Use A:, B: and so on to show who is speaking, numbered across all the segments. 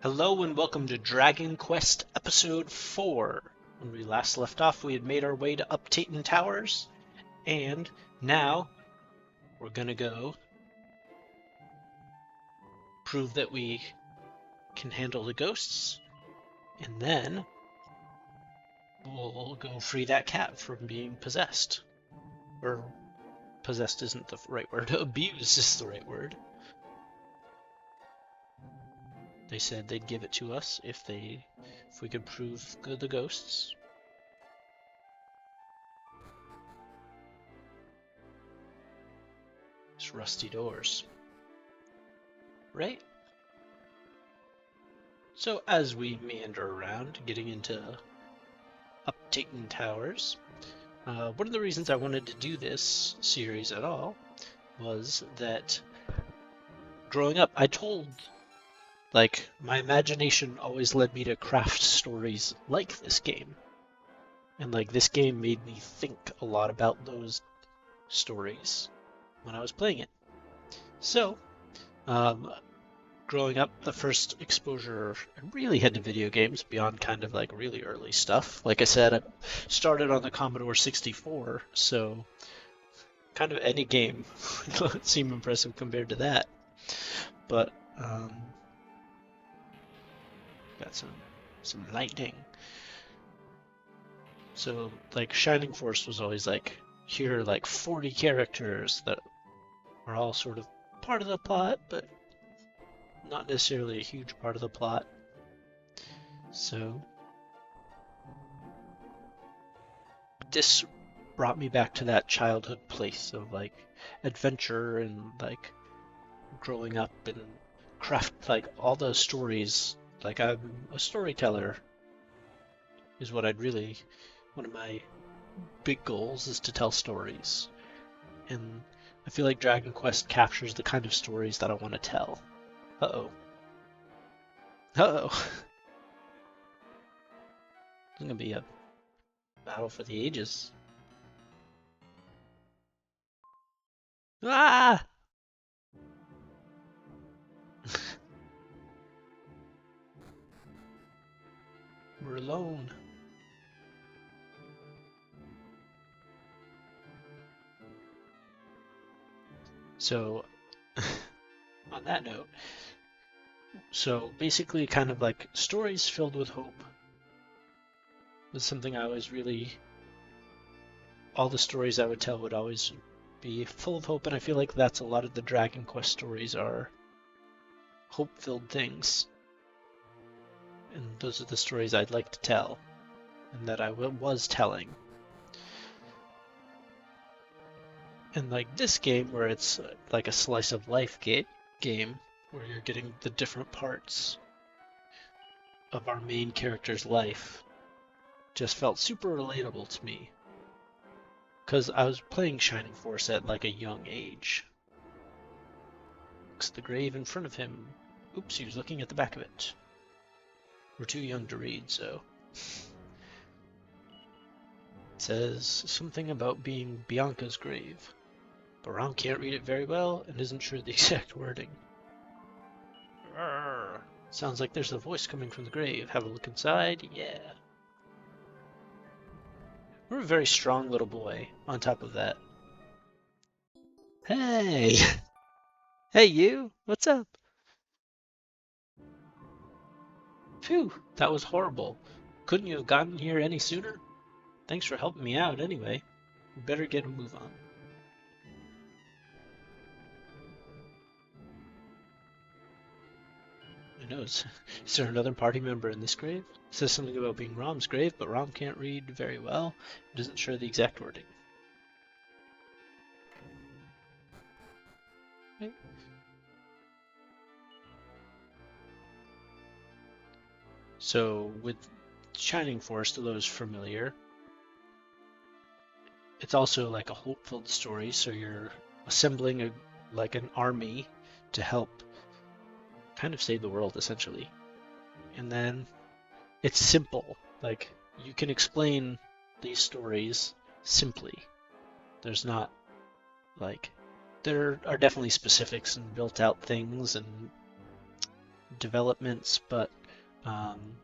A: Hello and welcome to Dragon Quest Episode 4. When we last left off, we had made our way to Uptaten Towers, and now we're gonna go prove that we can handle the ghosts, and then we'll go free that cat from being possessed. Or, possessed isn't the right word, abused is the right word. They said they'd give it to us if we could prove the ghosts. It's rusty doors. Right? So as we meander around, getting into Uptaten Towers, one of the reasons I wanted to do this series at all was that growing up, my imagination always led me to craft stories like this game. And this game made me think a lot about those stories when I was playing it. So, growing up, the first exposure I really had to video games beyond kind of really early stuff. Like I said, I started on the Commodore 64, so kind of any game would seem impressive compared to that. But got some lightning. So Shining Force was always here are 40 characters that are all sort of part of the plot, but not necessarily a huge part of the plot. So this brought me back to that childhood place of adventure and growing up and craft all those stories. I'm a storyteller is what one of my big goals is to tell stories. And I feel like Dragon Quest captures the kind of stories that I want to tell. Uh-oh. Uh-oh. It's gonna be a battle for the ages. Ah! We're alone. So, on that note, so basically kind of stories filled with hope was something I always all the stories I would tell would always be full of hope, and I feel like that's a lot of the Dragon Quest stories are hope-filled things. And those are the stories I'd like to tell, and that I was telling. And this game, where it's like a slice of life game, where you're getting the different parts of our main character's life, just felt super relatable to me. Because I was playing Shining Force at a young age. Looks at the grave in front of him. Oops, he was looking at the back of it. We're too young to read, so. It says something about being Bianca's grave. But Ron can't read it very well and isn't sure the exact wording. Arrgh. Sounds like there's a voice coming from the grave. Have a look inside? Yeah. We're a very strong little boy, on top of that. Hey! Hey, you! What's up? Phew, that was horrible. Couldn't you have gotten here any sooner? Thanks for helping me out, anyway. We better get a move on. I know, is there another party member in this grave? It says something about being Rom's grave, but Rom can't read very well. It isn't sure the exact wording. Right. So, with Shining Force, to those familiar, it's also a hope-filled story, so you're assembling an army to help kind of save the world, essentially. And then it's simple. You can explain these stories simply. There's not there are definitely specifics and built out things and developments, but um,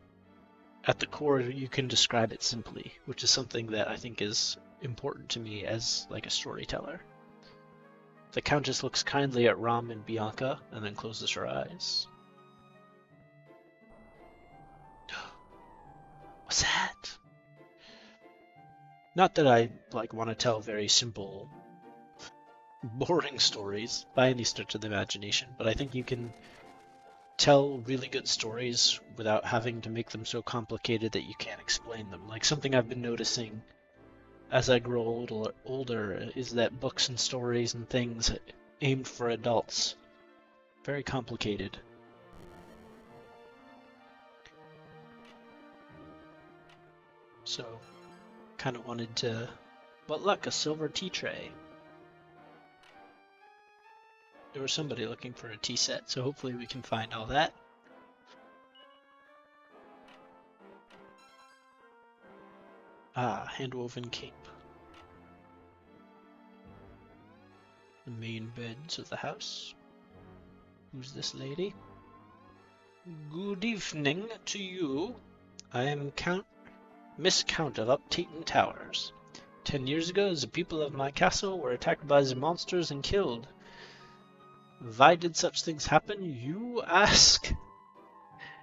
A: at the core, you can describe it simply, which is something that I think is important to me as like a storyteller. The Countess looks kindly at Rom and Bianca and then closes her eyes. What's that? Not that I like want to tell very simple, boring stories by any stretch of the imagination, but I think you can tell really good stories without having to make them so complicated that you can't explain them. Like something I've been noticing as I grow older is that books and stories and things aimed for adults, very complicated. So, kind of wanted to... What luck, a silver tea tray. There was somebody looking for a tea set, so hopefully we can find all that. Ah, hand-woven cape. The main beds of the house. Who's this lady? Good evening to you. I am Miss Count of Uptaten Towers. 10 years ago, the people of my castle were attacked by the monsters and killed. Why did such things happen, you ask?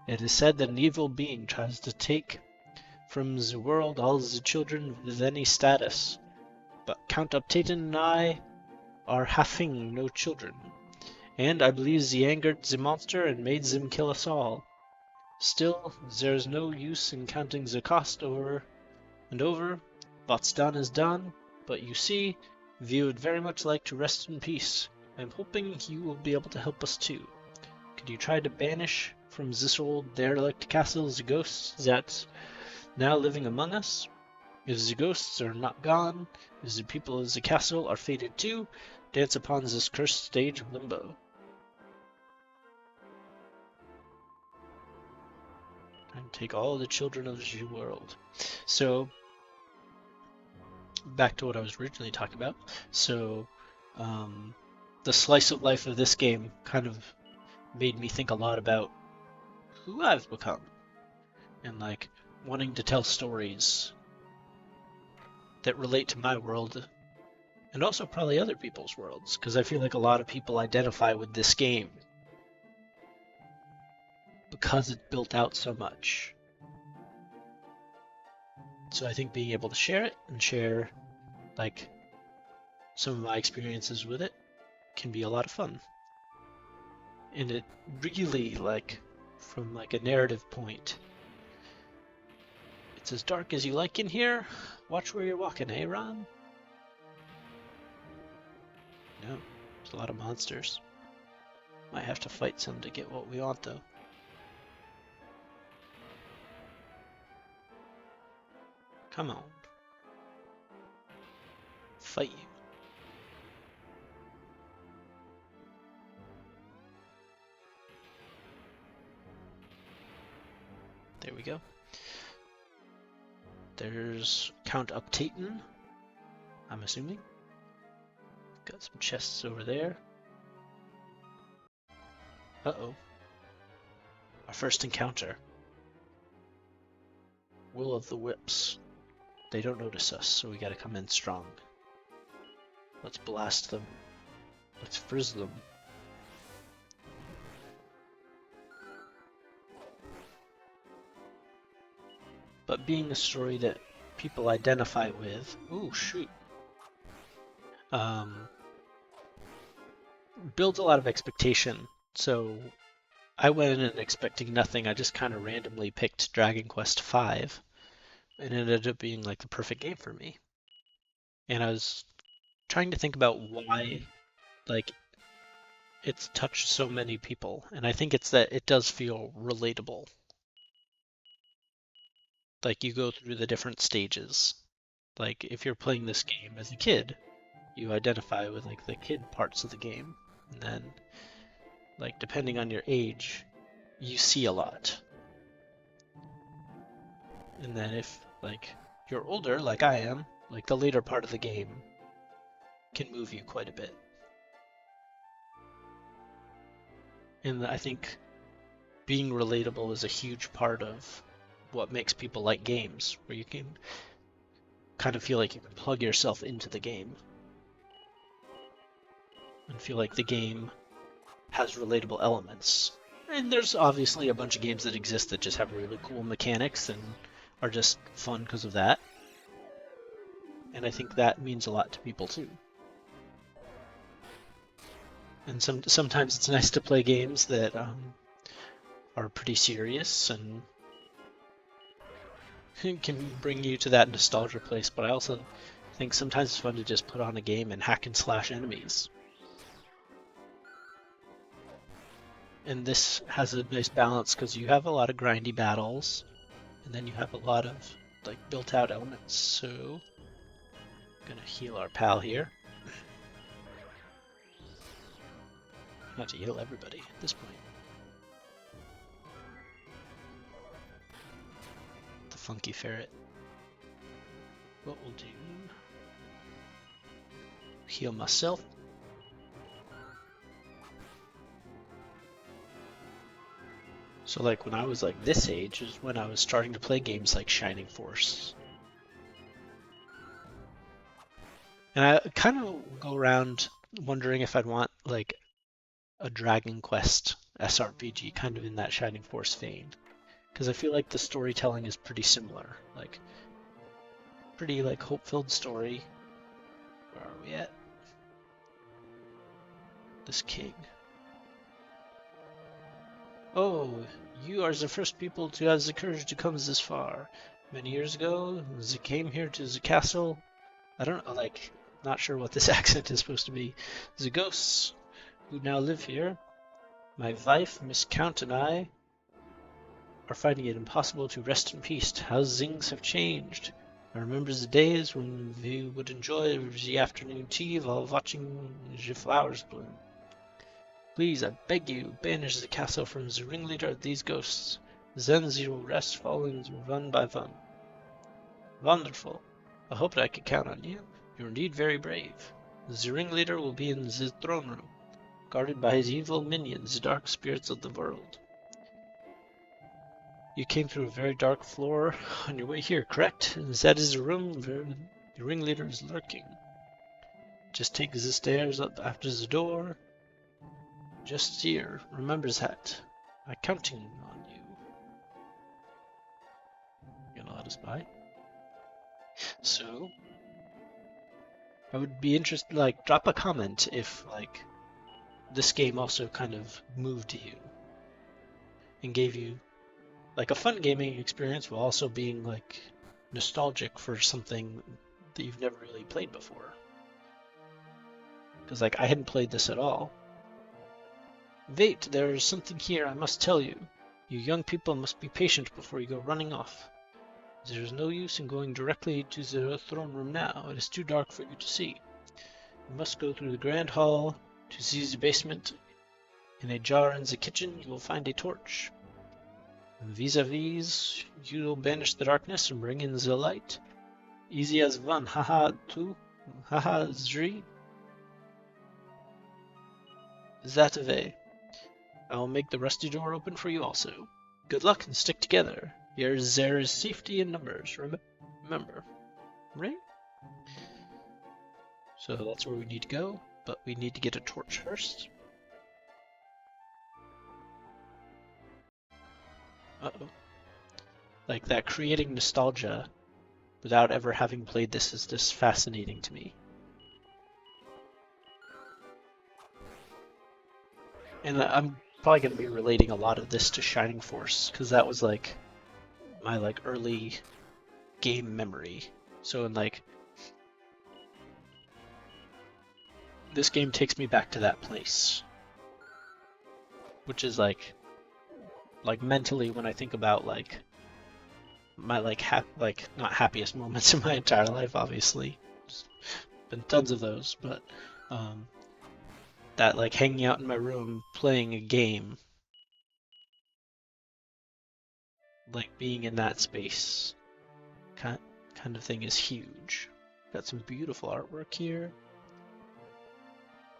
A: It is said that an evil being tries to take from the world all the children with any status. But Count Uptaten and I are having no children, and I believe they angered the monster and made them kill us all. Still, there is no use in counting the cost over and over. What's done is done, but you see, we would very much like to rest in peace. I'm hoping you will be able to help us too. Could you try to banish from this old derelict castle the ghosts that's now living among us? If the ghosts are not gone, if the people of the castle are fated too, dance upon this cursed stage of limbo. And take all the children of the world. So, back to what I was originally talking about. So, the slice of life of this game kind of made me think a lot about who I've become. And like, wanting to tell stories that relate to my world and also probably other people's worlds, because I feel like a lot of people identify with this game because it's built out so much. So I think being able to share it and share like some of my experiences with it can be a lot of fun. And it really, like, from like a narrative point, it's as dark as you like in here. Watch where you're walking, eh, Ron? No, there's a lot of monsters. Might have to fight some to get what we want, though. Come on. Fight you. There we go. There's Count Uptaten, I'm assuming. Got some chests over there. Uh-oh. Our first encounter. Will of the Whips. They don't notice us, so we gotta come in strong. Let's blast them. Let's frizz them. But being a story that people identify with, ooh, shoot, builds a lot of expectation. So I went in expecting nothing. I just kind of randomly picked Dragon Quest V, and it ended up being like the perfect game for me. And I was trying to think about why, like, it's touched so many people, and I think it's that it does feel relatable. Like, you go through the different stages. Like, if you're playing this game as a kid, you identify with, like, the kid parts of the game. And then, like, depending on your age, you see a lot. And then if, like, you're older, like I am, like, the later part of the game can move you quite a bit. And I think being relatable is a huge part of what makes people like games, where you can kind of feel like you can plug yourself into the game and feel like the game has relatable elements. And there's obviously a bunch of games that exist that just have really cool mechanics and are just fun because of that. And I think that means a lot to people too. And sometimes it's nice to play games that are pretty serious and can bring you to that nostalgia place, but I also think sometimes it's fun to just put on a game and hack and slash enemies. And this has a nice balance because you have a lot of grindy battles, and then you have a lot of like built-out elements. So, gonna heal our pal here. Not to heal everybody at this point. The funky ferret. What we'll do? Heal myself. So like when I was like this age is when I was starting to play games like Shining Force. And I kind of go around wondering if I'd want like a Dragon Quest SRPG kind of in that Shining Force vein. Because I feel like the storytelling is pretty similar. Like pretty like hope-filled story. Where are we at? This king. Oh, you are the first people to have the courage to come this far. Many years ago, they came here to the castle. I don't know, like, not sure what this accent is supposed to be. The ghosts who now live here. My wife, Miss Count, and I are finding it impossible to rest in peace. How things have changed. I remember the days when we would enjoy the afternoon tea while watching the flowers bloom. Please, I beg you, banish the castle from the ringleader of these ghosts. Then they will rest falling one by one. Wonderful. I hope that I can count on you. You're indeed very brave. The ringleader will be in the throne room, guarded by his evil minions, the dark spirits of the world. You came through a very dark floor on your way here, correct? And that is the room where the ringleader is lurking. Just take the stairs up after the door. Just here, remember that. I'm counting on you. You gonna let us by? So, I would be interested, like, drop a comment if, like, this game also kind of moved you and gave you, like, a fun gaming experience while also being, like, nostalgic for something that you've never really played before. Because, like, I hadn't played this at all. Wait, there is something here I must tell you. You young people must be patient before you go running off. There is no use in going directly to the throne room now. It is too dark for you to see. You must go through the grand hall to see the basement. In a jar in the kitchen you will find a torch. Vis-a-vis, you will banish the darkness and bring in the light. Easy as one, haha, two, haha, three. That way. I will make the rusty door open for you also. Good luck and stick together. There is safety in numbers, remember. Right? So that's where we need to go, but we need to get a torch first. Uh-oh. Like that creating nostalgia without ever having played this is just fascinating to me. And I'm probably going to be relating a lot of this to Shining Force, because that was like my like early game memory. So in like this game takes me back to that place, which is like mentally when I think about like my like not happiest moments in my entire life, obviously. There's been tons of those, but that like hanging out in my room playing a game, like being in that space kind of thing is huge. Got some beautiful artwork here.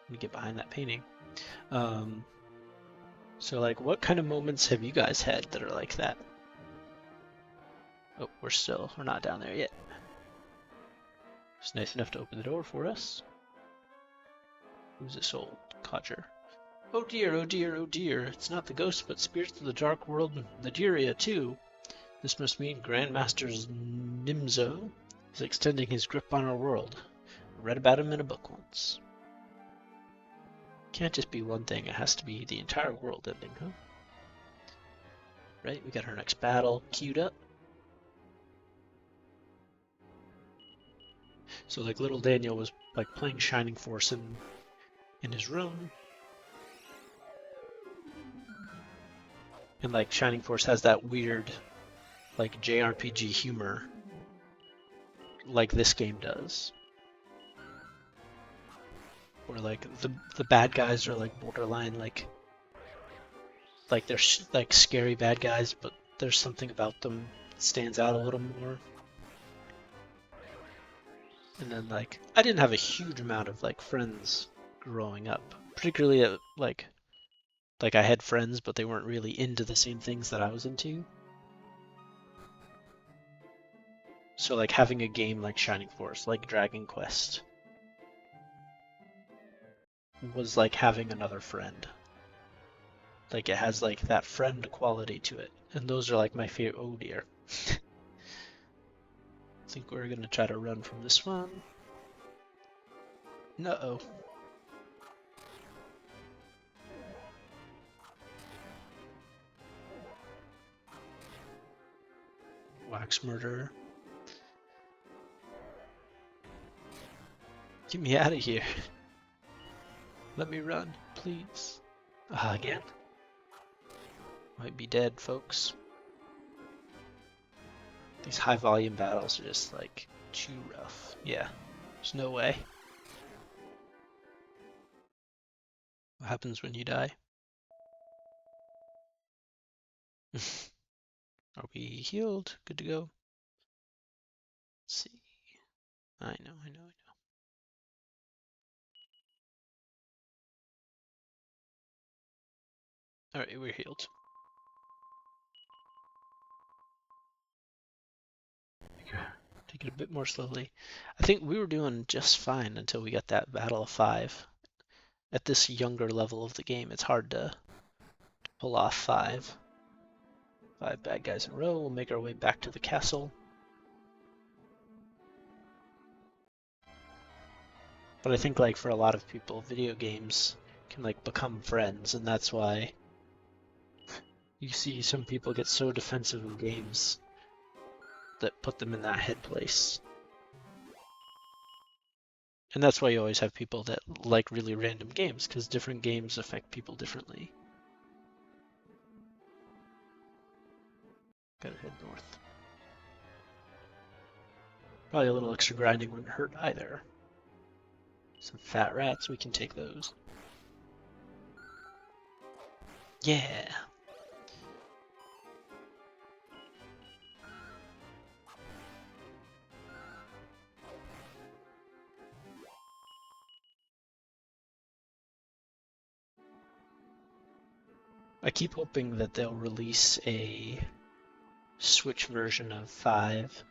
A: Let me get behind that painting. So like, what kind of moments have you guys had that are like that? Oh, we're not down there yet. It's nice enough to open the door for us. Who's this old codger? Oh dear, oh dear, oh dear. It's not the ghosts, but spirits of the dark world and Naderia too. This must mean Grandmaster Nimzo is extending his grip on our world. I read about him in a book once. Can't just be one thing, it has to be the entire world ending, huh? Right, we got our next battle queued up. So like little Daniel was like playing Shining Force in his room. And like Shining Force has that weird like JRPG humor like this game does. Where like the bad guys are like borderline like they're like scary bad guys, but there's something about them that stands out a little more. And then like I didn't have a huge amount of like friends growing up, particularly at like I had friends, but they weren't really into the same things that I was into. So like having a game like Shining Force, like Dragon Quest, was like having another friend. Like it has like that friend quality to it. And those are like my favorite. Oh dear. I think we're gonna try to run from this one. No. Wax murderer. Get me out of here. Let me run, please. Again. Might be dead, folks. These high volume battles are just like too rough. Yeah, there's no way. What happens when you die? Are we healed? Good to go. Let's see. I know. Alright, we're healed. Take it a bit more slowly. I think we were doing just fine until we got that battle of 5. At this younger level of the game, it's hard to pull off 5. 5 bad guys in a row. We'll make our way back to the castle. But I think like for a lot of people, video games can like become friends, and that's why you see some people get so defensive in games that put them in that head place. And that's why you always have people that like really random games, because different games affect people differently. Gotta head north. Probably a little extra grinding wouldn't hurt either. Some fat rats, we can take those. Yeah! I keep hoping that they'll release a Switch version of 5.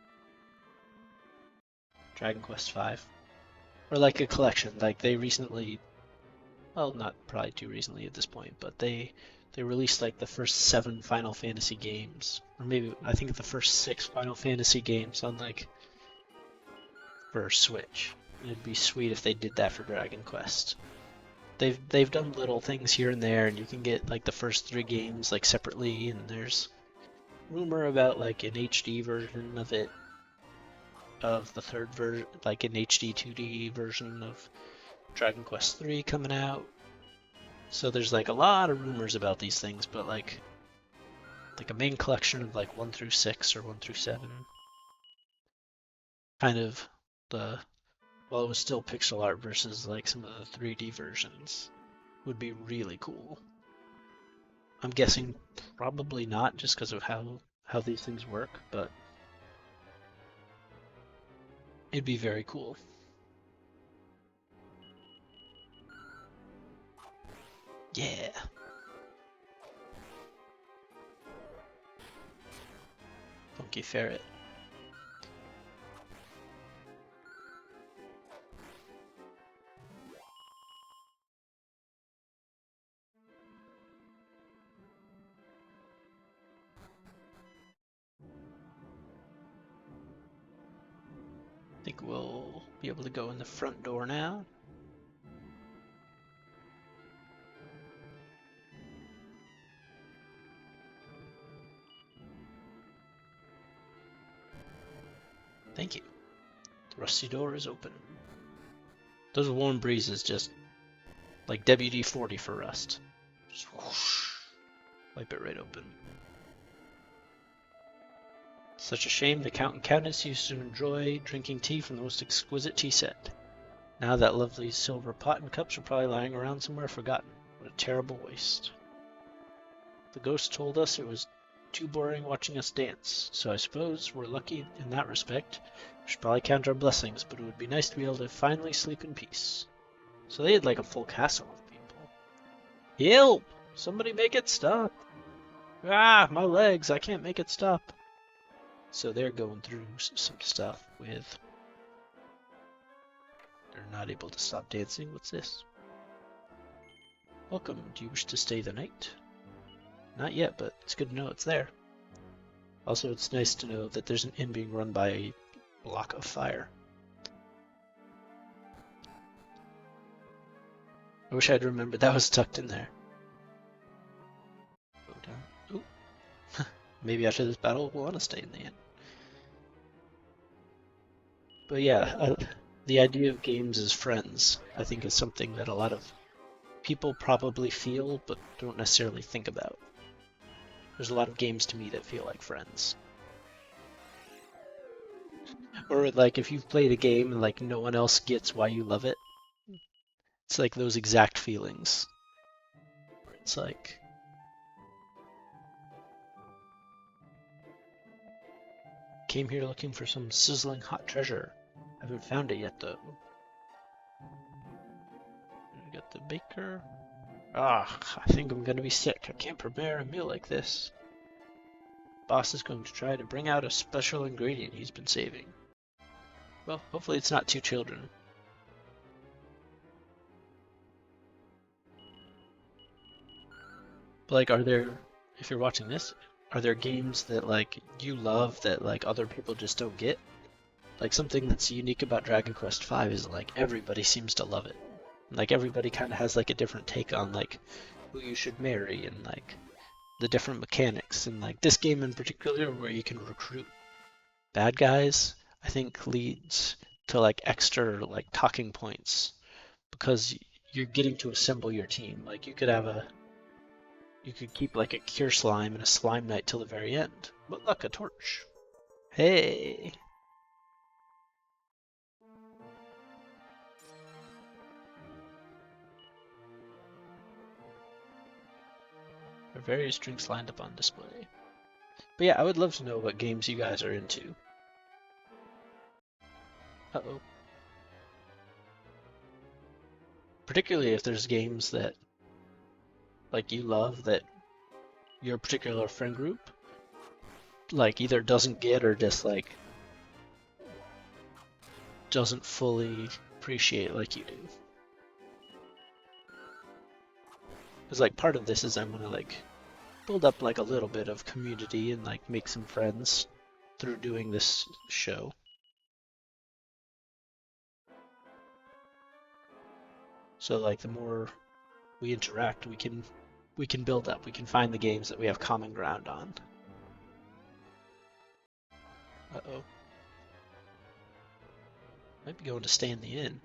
A: Dragon Quest 5. Or like a collection, like they recently, well, not probably too recently at this point, but they released like the first 7 Final Fantasy games, or maybe I think the first 6 Final Fantasy games on like for Switch. It'd be sweet if they did that for Dragon Quest. They've done little things here and there, and you can get like the first 3 games like separately, and there's rumor about like an HD version of it, of the third version, like an HD 2D version of Dragon Quest 3 coming out. So there's like a lot of rumors about these things, but like a main collection of like 1 through 6 or 1 through 7, kind of the, well, it was still pixel art versus like some of the 3D versions, would be really cool. I'm guessing probably not, just because of how these things work, but it'd be very cool. Yeah. Funky ferret. I think we'll be able to go in the front door now. Thank you. The rusty door is open. Those warm breezes just like WD-40 for rust. Just whoosh, wipe it right open. Such a shame the Count and Countess used to enjoy drinking tea from the most exquisite tea set. Now that lovely silver pot and cups are probably lying around somewhere forgotten. What a terrible waste. The ghost told us it was too boring watching us dance, so I suppose we're lucky in that respect. We should probably count our blessings, but it would be nice to be able to finally sleep in peace. So they had like a full castle of people. Help! Somebody make it stop! Ah, my legs, I can't make it stop. So they're going through some stuff with... They're not able to stop dancing. What's this? Welcome. Do you wish to stay the night? Not yet, but it's good to know it's there. Also, it's nice to know that there's an inn being run by a block of fire. I wish I'd remembered that was tucked in there. Go down. Ooh. Maybe after this battle we'll want to stay in the inn. But yeah, the idea of games as friends, I think, is something that a lot of people probably feel but don't necessarily think about. There's a lot of games to me that feel like friends. Or like if you've played a game and like no one else gets why you love it, it's like those exact feelings. Where it's like, came here looking for some sizzling hot treasure. Haven't found it yet though. We got the baker. Ah, I think I'm gonna be sick. I can't prepare a meal like this. Boss is going to try to bring out a special ingredient he's been saving. Well, hopefully it's not two children. But like, are there, if you're watching this, are there games that like you love that like other people just don't get? Like something that's unique about Dragon Quest V is like everybody seems to love it. Like everybody kind of has like a different take on like who you should marry and like the different mechanics, and like this game in particular where you can recruit bad guys, I think leads to like extra like talking points because you're getting to assemble your team. Like you could keep like a cure slime and a slime knight till the very end. But look, a torch. Hey. There are various drinks lined up on display. But yeah, I would love to know what games you guys are into. Uh-oh. Particularly if there's games that like you love that your particular friend group like either doesn't get or just like doesn't fully appreciate like you do. Because like part of this is I'm gonna like build up like a little bit of community and like make some friends through doing this show. So like the more we interact, we can build up. We can find the games that we have common ground on. Uh-oh. Might be going to stay in the inn.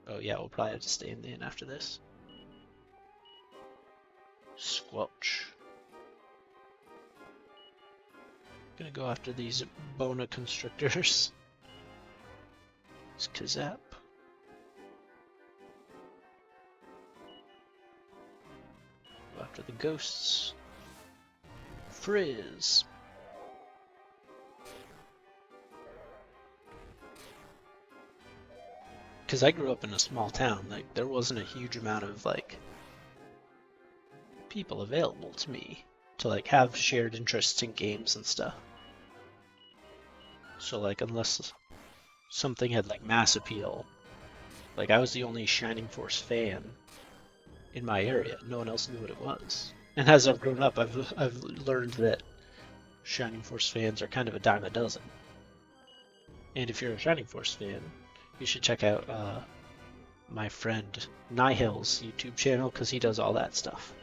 A: Oh yeah, we'll probably have to stay in the inn after this. Squelch. Gonna go after these Bona constrictors. It's Kazap. Go after the ghosts. Frizz. Because I grew up in a small town, like there wasn't a huge amount of like people available to me to like have shared interests in games and stuff. So like unless something had like mass appeal, like I was the only Shining Force fan in my area. No one else knew what it was. And as I've grown up, I've learned that Shining Force fans are kind of a dime a dozen. And if you're a Shining Force fan, you should check out my friend Nihil's YouTube channel because he does all that stuff.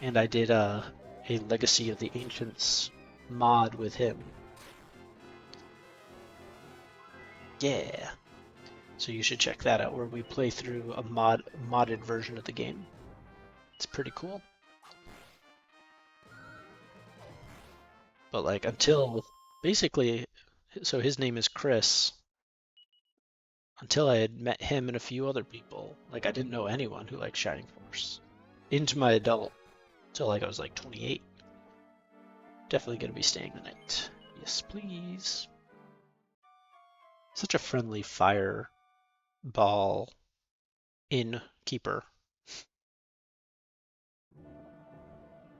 A: And I did a Legacy of the Ancients mod with him. Yeah. So you should check that out, where we play through a modded version of the game. It's pretty cool. But like until basically, so his name is Chris. Until I had met him and a few other people, like I didn't know anyone who liked Shining Force. Into my adult, till like I was like 28. Definitely gonna be staying the night. Yes, please. Such a friendly fireball innkeeper.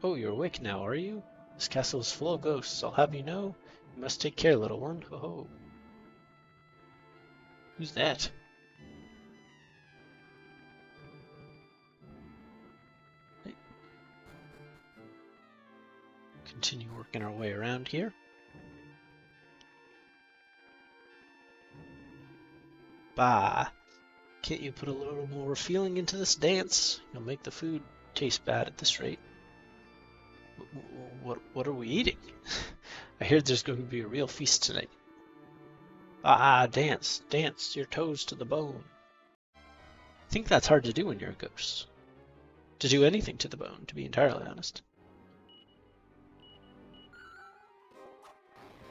A: Oh, you're awake now, are you? This castle is full of ghosts, I'll have you know. You must take care, little one. Ho ho. Who's that? Right. Continue working our way around here. Bah. Can't you put a little more feeling into this dance? You'll make the food taste bad at this rate. What are we eating? I hear there's going to be a real feast tonight. Ah, dance, dance, your toes to the bone. I think that's hard to do when you're a ghost. To do anything to the bone, to be entirely honest.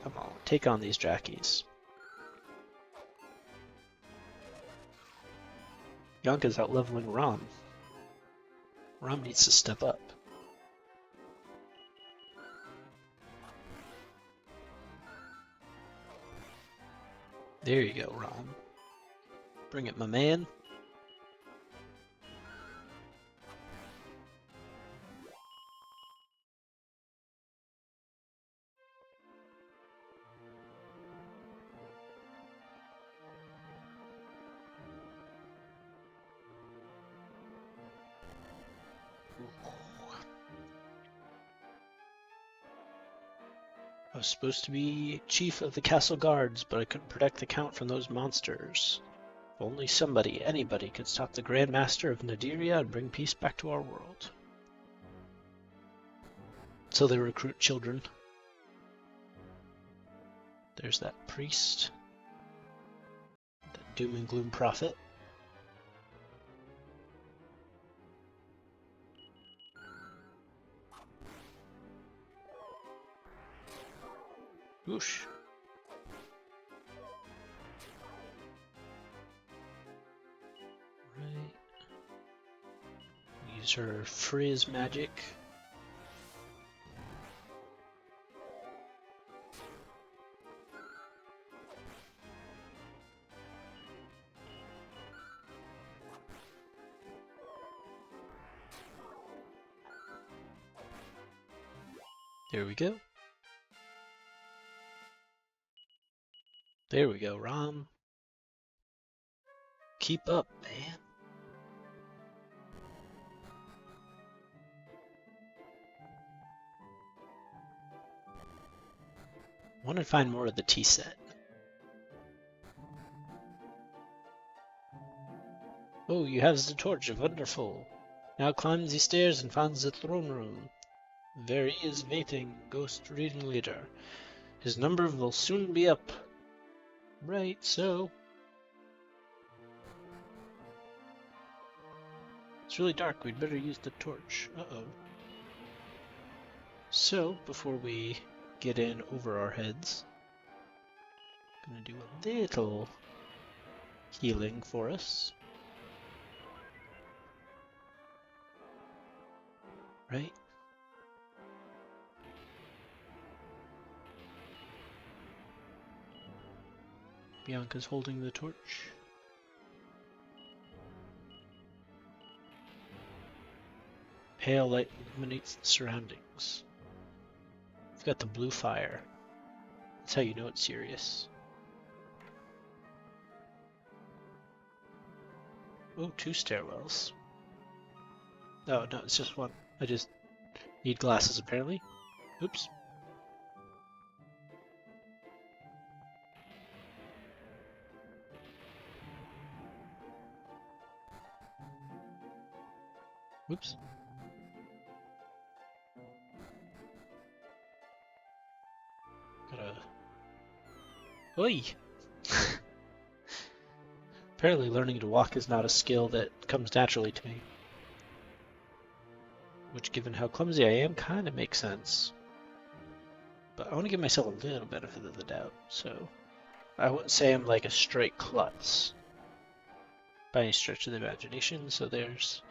A: Come on, take on these jackies. Yonka's out leveling Rom. Rom needs to step up. There you go, Rom. Bring it, my man. I was supposed to be chief of the castle guards, but I couldn't protect the count from those monsters. If only somebody, anybody, could stop the Grand Master of Nadiria and bring peace back to our world. So they recruit children. There's that priest. That doom and gloom prophet. Whoosh. Right. Use her frizz magic. There we go. There we go, Rom. Keep up, man. I want to find more of the tea set. Oh, you have the torch, wonderful. Now climb the stairs and find the throne room. There he is waiting, ghost reading later. His number will soon be up. Right, so. It's really dark, we'd better use the torch. Uh-oh. So, before we get in over our heads, I'm gonna do a little healing for us. Right? Bianca's holding the torch. Pale light illuminates the surroundings. things. We've got the blue fire. That's how you know it's serious. Oh, 2 stairwells. Oh, no, it's just one. I just need glasses, apparently. Oops. Oops. Gotta... Oi! Apparently learning to walk is not a skill that comes naturally to me. Which, given how clumsy I am, kind of makes sense. But I want to give myself a little benefit of the doubt, so... I wouldn't say I'm like a straight klutz by any stretch of the imagination, so there's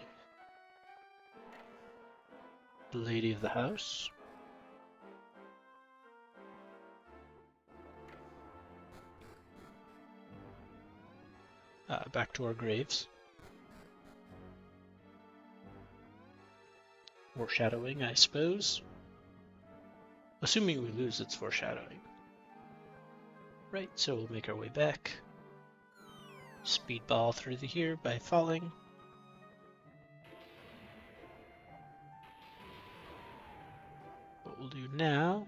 A: the lady of the house. Back to our graves. Foreshadowing, I suppose. Assuming we lose, it's foreshadowing. Right, so we'll make our way back. Speedball through here by falling. What we'll do now...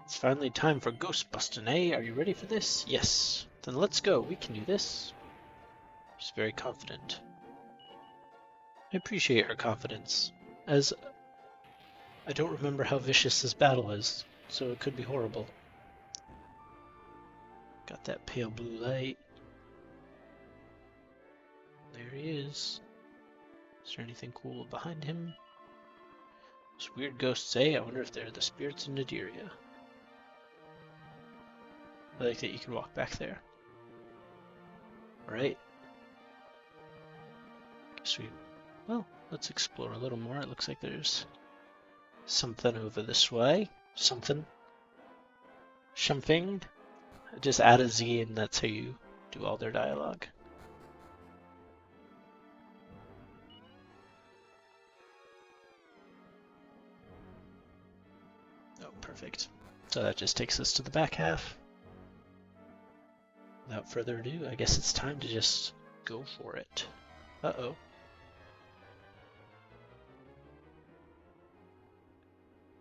A: It's finally time for ghost busting, eh? Are you ready for this? Yes. Then let's go. We can do this. She's very confident. I appreciate her confidence, as I don't remember how vicious this battle is, so it could be horrible. Got that pale blue light. There he is. Is there anything cool behind him? Those weird ghosts, eh? I wonder if they're the spirits in Nadiria. I like that you can walk back there. Alright. Well, let's explore a little more. It looks like there's something over this way. Something. Something. Just add a Z and that's how you do all their dialogue. Oh, perfect. So that just takes us to the back half. Without further ado, I guess it's time to just go for it. Uh-oh.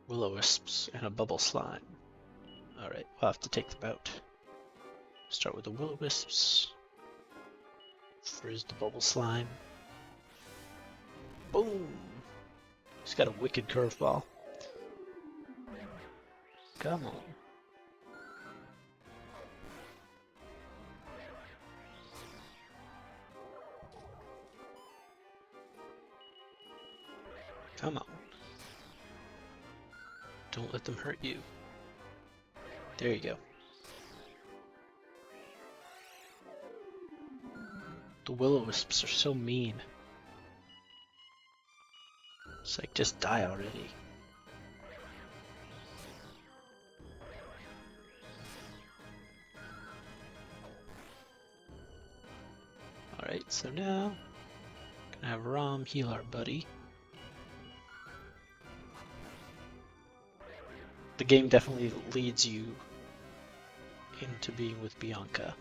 A: Will-o-wisps and a bubble slime. Alright, we'll have to take them out. Start with the will-o-wisps. Frizz the bubble slime. Boom! He's got a wicked curveball. Come on. Come on. Don't let them hurt you. There you go. The will-o-wisps are so mean. It's like, just die already. Alright, so now, gonna have Rom heal our buddy. The game definitely leads you into being with Bianca.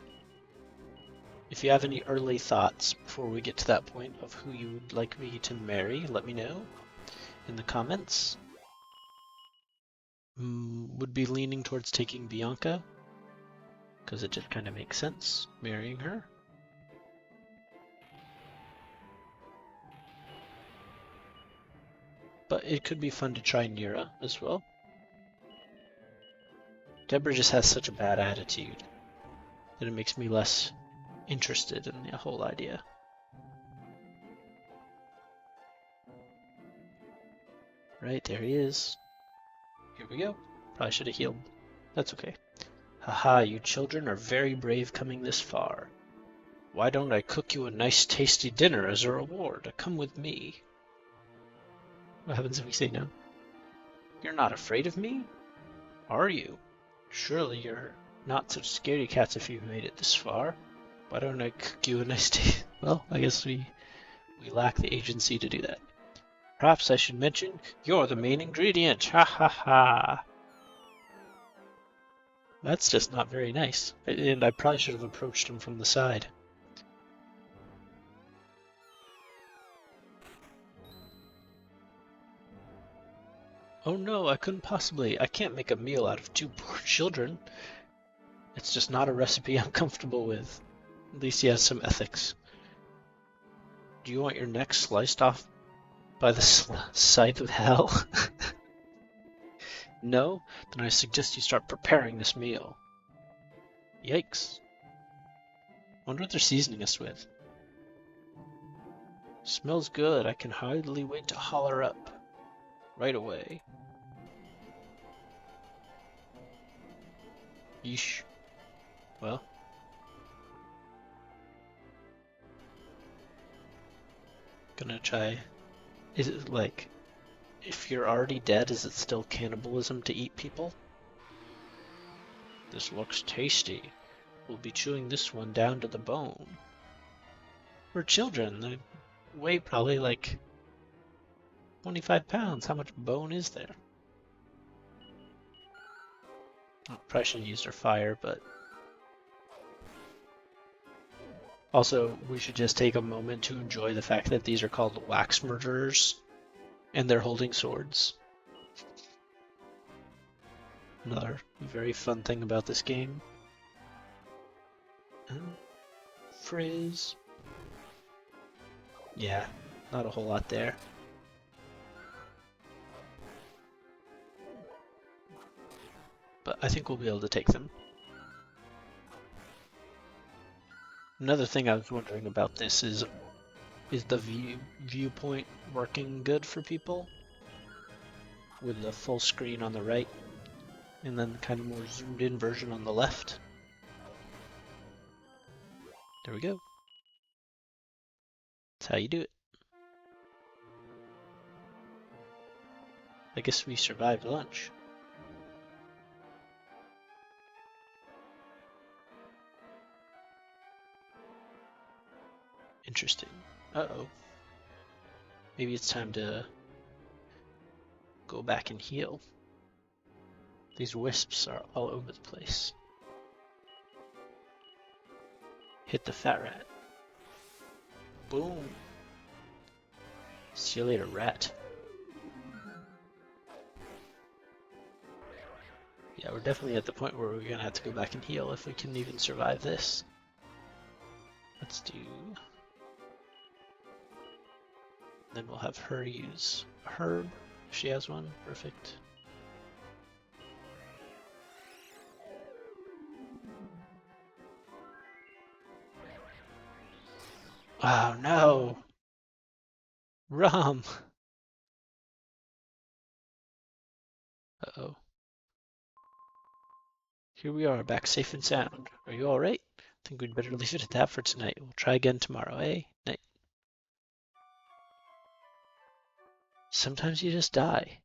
A: If you have any early thoughts before we get to that point of who you would like me to marry, let me know in the comments. Would be leaning towards taking Bianca, because it just kind of makes sense, marrying her. But it could be fun to try Nira as well. Deborah just has such a bad attitude that it makes me less interested in the whole idea. Right, there he is. Here we go. Probably should have healed. That's okay. Haha, you children are very brave coming this far. Why don't I cook you a nice tasty dinner as a reward? Come with me. What happens if we say no? You're not afraid of me? Are you? Surely you're not such scaredy cats if you've made it this far. Why don't I cook you a nice tea? Well, I guess we lack the agency to do that. Perhaps I should mention you're the main ingredient. Ha ha ha. That's just not very nice. And I probably should have approached him from the side. Oh no, I couldn't possibly. I can't make a meal out of two poor children. It's just not a recipe I'm comfortable with. At least he has some ethics. Do you want your neck sliced off by the scythe of hell? No? Then I suggest you start preparing this meal. Yikes. Wonder what they're seasoning us with. Smells good. I can hardly wait to holler up. Right away. Yeesh. Well. Gonna try. Is it like, if you're already dead, is it still cannibalism to eat people? This looks tasty. We'll be chewing this one down to the bone. We're children. They weigh probably like 25 pounds. How much bone is there? Oh, probably should have used our fire, but... Also, we should just take a moment to enjoy the fact that these are called wax murderers, and they're holding swords. Another very fun thing about this game. Frizz. Yeah, not a whole lot there. But I think we'll be able to take them. Another thing I was wondering about this is the viewpoint working good for people? With the full screen on the right, and then kind of more zoomed in version on the left. There we go. That's how you do it. I guess we survived lunch. Interesting. Uh-oh. Maybe it's time to go back and heal. These wisps are all over the place. Hit the fat rat. Boom. See you later, rat. Yeah, we're definitely at the point where we're gonna have to go back and heal if we can even survive this. Let's do... Then we'll have her use a herb. If she has one. Perfect. Oh no! Rum! Uh-oh. Here we are, back safe and sound. Are you alright? I think we'd better leave it at that for tonight. We'll try again tomorrow, eh? Night. Sometimes you just die.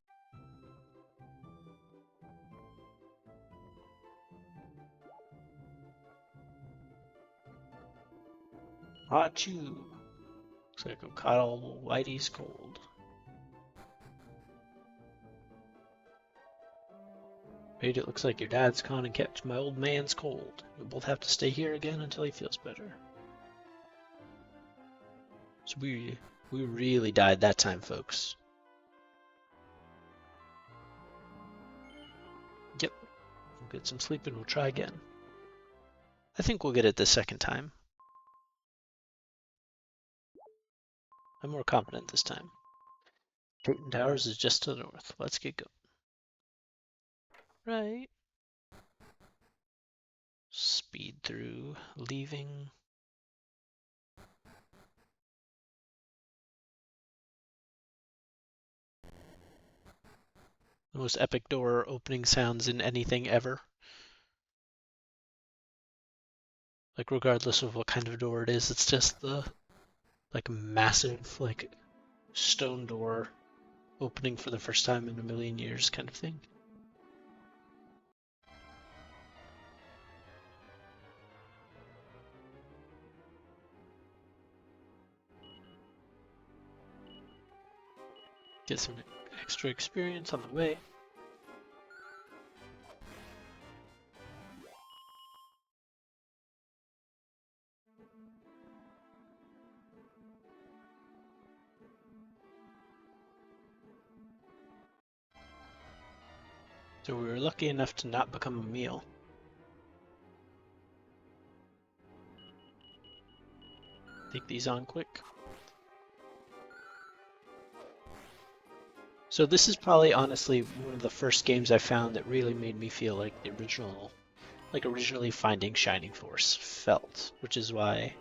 A: Achoo! Looks like I've caught all Whitey's cold. Wait, it looks like your dad's gone and kept my old man's cold. You'll both have to stay here again until he feels better. So we really died that time, folks. Yep. We'll get some sleep and we'll try again. I think we'll get it the second time. I'm more confident this time. Uptaten Towers is just to the north. Let's get going. Right. Speed through, leaving. The most epic door opening sounds in anything ever. Like, regardless of what kind of door it is, it's just the, like, massive, like, stone door opening for the first time in a million years kind of thing. get some extra experience on the way. So we were lucky enough to not become a meal. Take these on quick. So this is probably honestly one of the first games I found that really made me feel like the original, like originally finding Shining Force felt, which is why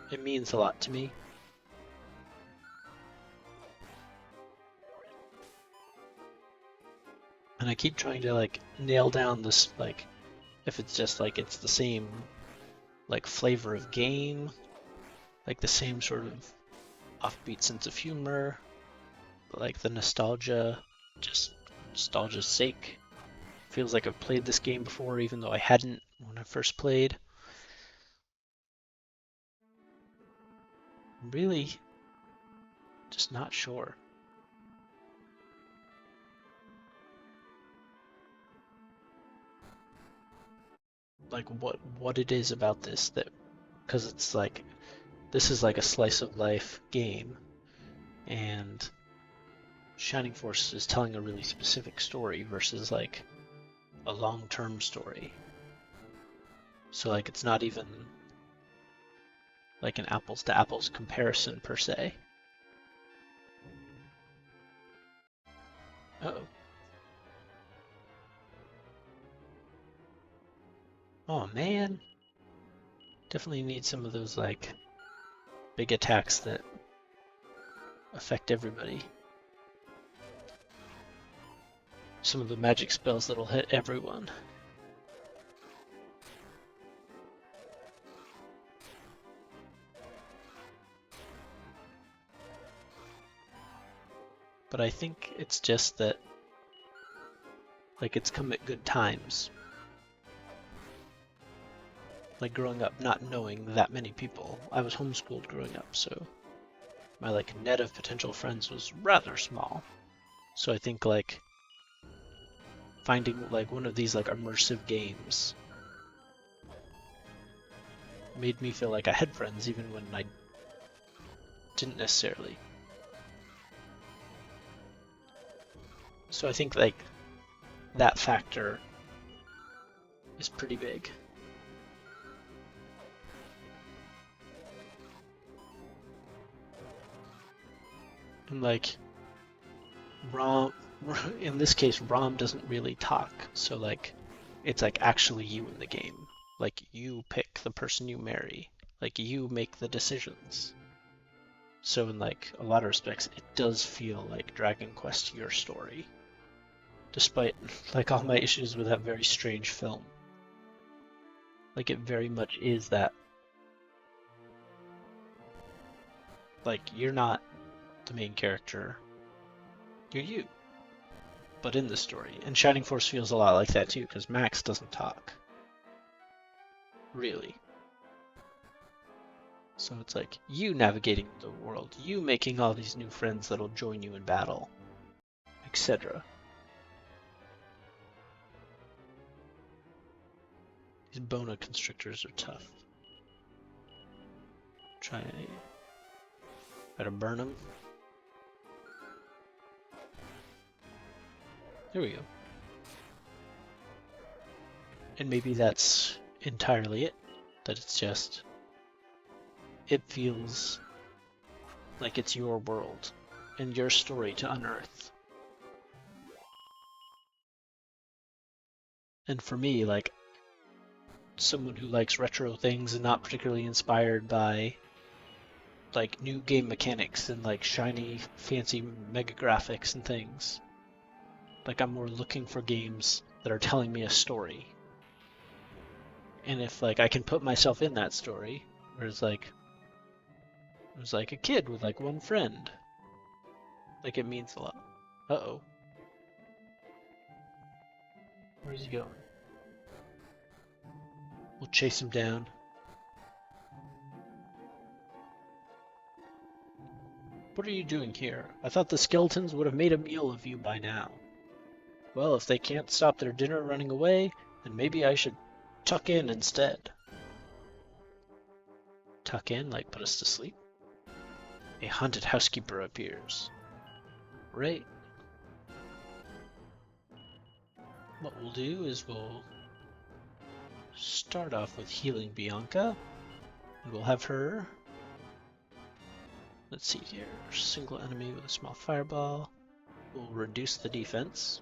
A: it means a lot to me. And I keep trying to like nail down this, like, if it's just like it's the same like flavor of game, like the same sort of offbeat sense of humor, like the nostalgia, just nostalgia's sake. Feels like I've played this game before, even though I hadn't when I first played. Really, just not sure. Like what it is about this that, because it's like this is like a slice of life game, and Shining Force is telling a really specific story versus like a long-term story. So like it's not even like an apples to apples comparison per se. Uh-oh. Oh man. Definitely need some of those like big attacks that affect everybody. Some of the magic spells that'll hit everyone. But I think it's just that like it's come at good times. Like growing up not knowing that many people. I was homeschooled growing up, so my like net of potential friends was rather small. So I think like finding like one of these like immersive games made me feel like I had friends even when I didn't necessarily. So I think like that factor is pretty big. And like Rom, in this case, Rom doesn't really talk, so like it's like actually you in the game. Like you pick the person you marry, like you make the decisions. So in like a lot of respects, it does feel like Dragon Quest Your Story, despite like all my issues with that very strange film. Like it very much is that. Like you're not the main character, you're you, but in the story. And Shining Force feels a lot like that too, because Max doesn't talk. Really. So it's like you navigating the world, you making all these new friends that'll join you in battle, etc. These boa constrictors are tough. Try to burn them. There we go. And maybe that's entirely it. That it's just, it feels like it's your world and your story to unearth. And for me, like, someone who likes retro things and not particularly inspired by like new game mechanics and like shiny fancy mega graphics and things, like I'm more looking for games that are telling me a story. And if like I can put myself in that story, whereas like it was like a kid with like one friend, like it means a lot. Uh-oh. Where's he going? We'll chase him down. What are you doing here? I thought the skeletons would have made a meal of you by now. Well, if they can't stop their dinner running away, then maybe I should tuck in instead. Tuck in, like put us to sleep? A haunted housekeeper appears. Right. What we'll do is we'll start off with healing Bianca. We'll have her, let's see here, single enemy with a small fireball. We'll reduce the defense.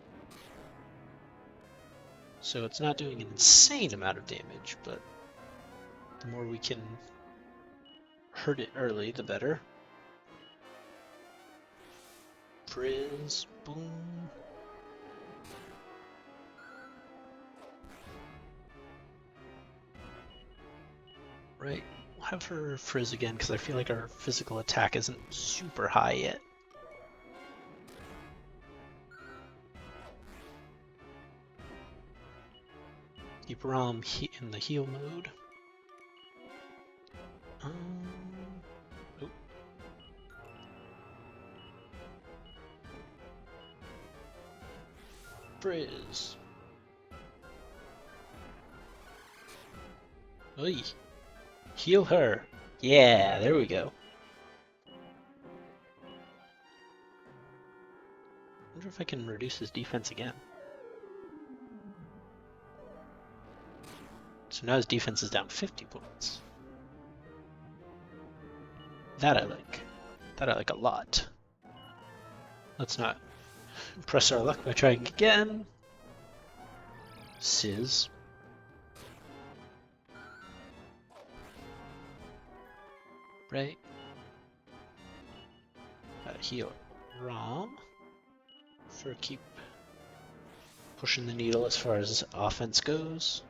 A: So it's not doing an insane amount of damage, but the more we can hurt it early, the better. Frizz, boom. Right, we'll have her frizz again because I feel like our physical attack isn't super high yet. Keep Rom in the heal mode. Oh. Frizz. Oi. Heal her. Yeah, there we go. Wonder if I can reduce his defense again. So now his defense is down 50 points. That I like. That I like a lot. Let's not press our luck by trying again. Sizz. Right. Gotta heal Rom. For keep pushing the needle as far as offense goes.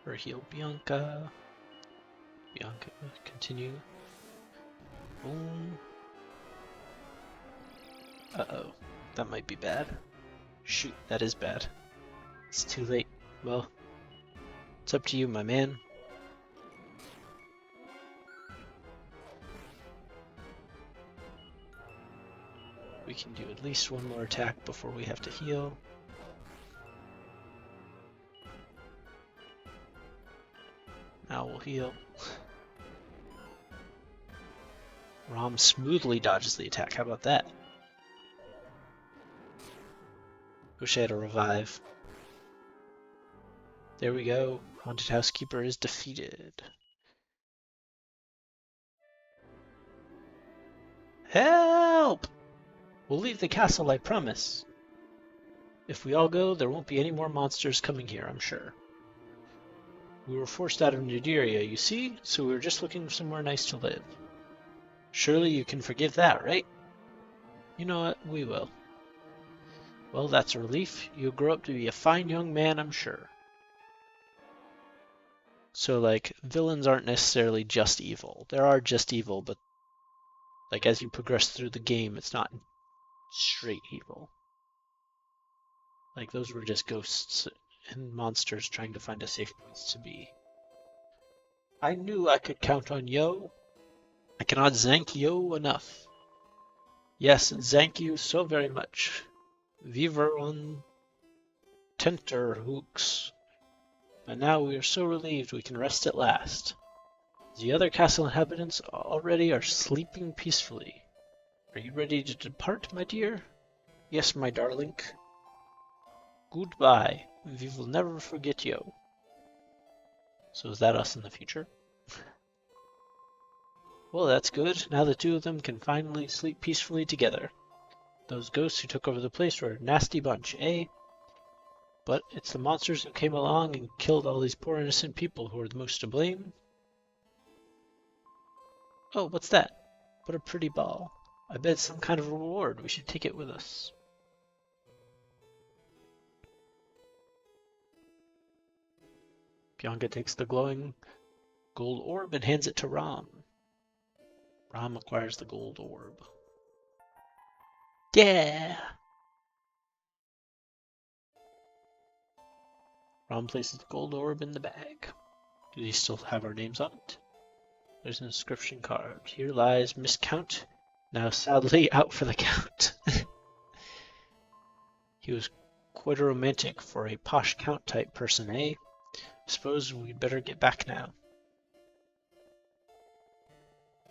A: Or heal Bianca. Bianca, continue. Boom. Uh-oh. That might be bad. Shoot, that is bad. It's too late. Well, it's up to you, my man. We can do at least one more attack before we have to heal. Now we'll heal. Rom smoothly dodges the attack. How about that? Wish I had a revive. There we go. Haunted Housekeeper is defeated. Help! We'll leave the castle, I promise. If we all go, there won't be any more monsters coming here, I'm sure. We were forced out of Naderia, you see, so we were just looking for somewhere nice to live. Surely you can forgive that, right? You know what? We will. Well, that's a relief. You'll grow up to be a fine young man, I'm sure. So, like, villains aren't necessarily just evil. There are just evil, but, like, as you progress through the game, it's not straight evil. Like, those were just ghosts and monsters trying to find a safe place to be. I knew I could count on yo. I cannot thank yo enough. Yes, thank you so very much. Viver on tenterhooks. And now we are so relieved we can rest at last. The other castle inhabitants already are sleeping peacefully. Are you ready to depart, my dear? Yes, my darling. Goodbye. We will never forget you. So is that us in the future? Well, that's good. Now the two of them can finally sleep peacefully together. Those ghosts who took over the place were a nasty bunch, eh? But it's the monsters who came along and killed all these poor innocent people who are the most to blame. Oh, what's that? What a pretty ball. I bet it's some kind of reward. We should take it with us. Bianca takes the glowing gold orb and hands it to Rom. Rom acquires the gold orb. Yeah! Rom places the gold orb in the bag. Do these still have our names on it? There's an inscription card. Here lies Miss Count, now sadly out for the count. He was quite a romantic for a posh count type person, eh? Suppose we'd better get back now.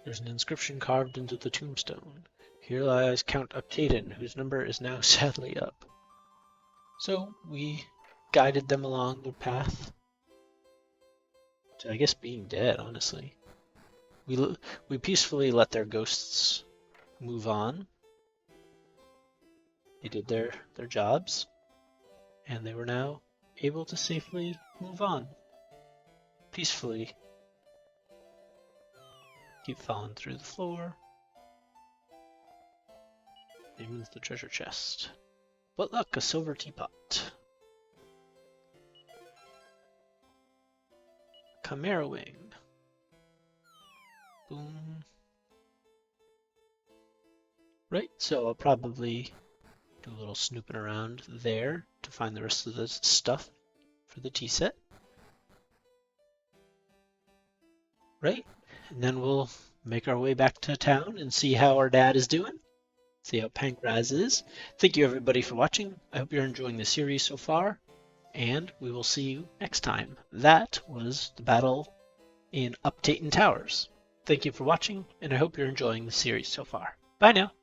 A: There's an inscription carved into the tombstone. Here lies Count Uptaten, whose number is now sadly up. So we guided them along the path to, I guess, being dead, honestly. We peacefully let their ghosts move on. They did their jobs, and they were now able to safely move on. Peacefully. Keep falling through the floor. They move the treasure chest. What luck, a silver teapot. Chimera wing. Boom. Right, so I'll probably do a little snooping around there to find the rest of the stuff for the tea set. Right, and then we'll make our way back to town and see how our dad is doing. See how Pancraz is. Thank you everybody for watching. I hope you're enjoying the series so far, and we will see you next time. That was the battle in Uptaten Towers. Thank you for watching, and I hope you're enjoying the series so far. Bye now.